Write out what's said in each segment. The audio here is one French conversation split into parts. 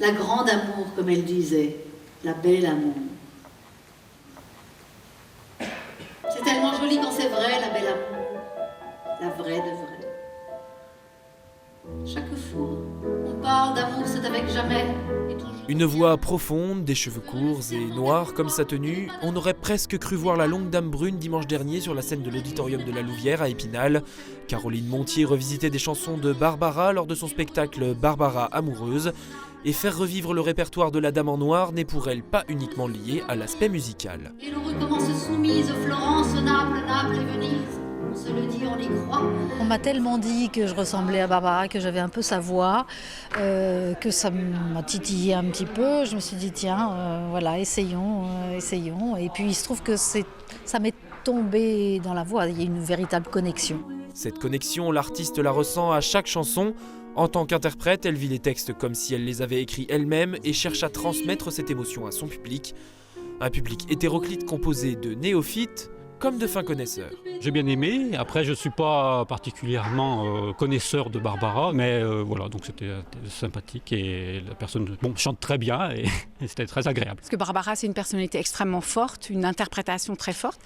la grande amour, comme elle disait, la belle amour. C'est tellement joli quand c'est vrai, la belle amour, la vraie de vraie. Chaque fois, on parle d'amour, c'est avec jamais. Et toujours... Une voix profonde, des cheveux courts et noirs comme sa tenue, on aurait presque cru voir la longue dame brune dimanche dernier sur la scène de l'auditorium de la Louvière à Épinal. Caroline Montier revisitait des chansons de Barbara lors de son spectacle Barbara amoureuse. Et faire revivre le répertoire de la Dame en Noir n'est pour elle pas uniquement lié à l'aspect musical. Et l'on recommence soumise, Florence, Naples, Naples et Venise. On se le dit, on y croit. On m'a tellement dit que je ressemblais à Barbara, que j'avais un peu sa voix, que ça m'a titillé un petit peu. Je me suis dit, tiens, voilà, essayons. Et puis il se trouve que ça m'est tombé dans la voix. Il y a une véritable connexion. Cette connexion, l'artiste la ressent à chaque chanson. En tant qu'interprète, elle vit les textes comme si elle les avait écrits elle-même et cherche à transmettre cette émotion à son public. Un public hétéroclite composé de néophytes comme de fins connaisseurs. J'ai bien aimé. Après, je ne suis pas particulièrement connaisseur de Barbara, mais voilà, donc c'était sympathique et la personne chante très bien et c'était très agréable. Parce que Barbara, c'est une personnalité extrêmement forte, une interprétation très forte.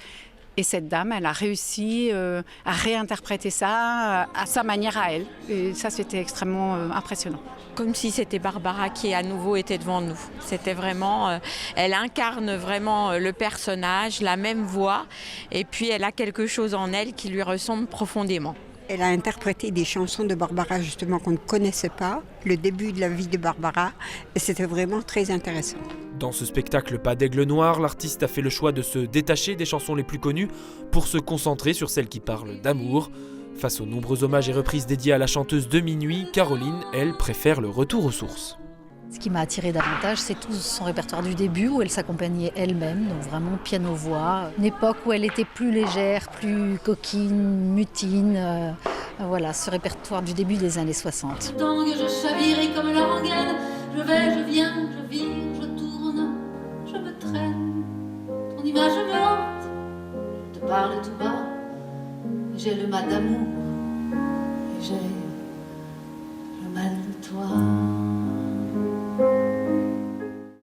Et cette dame, elle a réussi à réinterpréter ça à sa manière à elle. Et ça, c'était extrêmement impressionnant. Comme si c'était Barbara qui à nouveau était devant nous. C'était vraiment, elle incarne vraiment le personnage, la même voix, et puis elle a quelque chose en elle qui lui ressemble profondément. Elle a interprété des chansons de Barbara justement qu'on ne connaissait pas, le début de la vie de Barbara, et c'était vraiment très intéressant. Dans ce spectacle Pas d'aigle noir, l'artiste a fait le choix de se détacher des chansons les plus connues pour se concentrer sur celles qui parlent d'amour. Face aux nombreux hommages et reprises dédiés à la chanteuse de minuit, Caroline, elle, préfère le retour aux sources. Ce qui m'a attiré davantage, c'est tout son répertoire du début où elle s'accompagnait elle-même, donc vraiment piano-voix. Une époque où elle était plus légère, plus coquine, mutine. Voilà, ce répertoire du début des années 60. Tant que je chavirai comme la rengaine, je vais, je viens, je vire, je tourne, je me traîne. Ton image me hante, je te parle tout bas. J'ai le mal d'amour, et j'ai le mal de toi.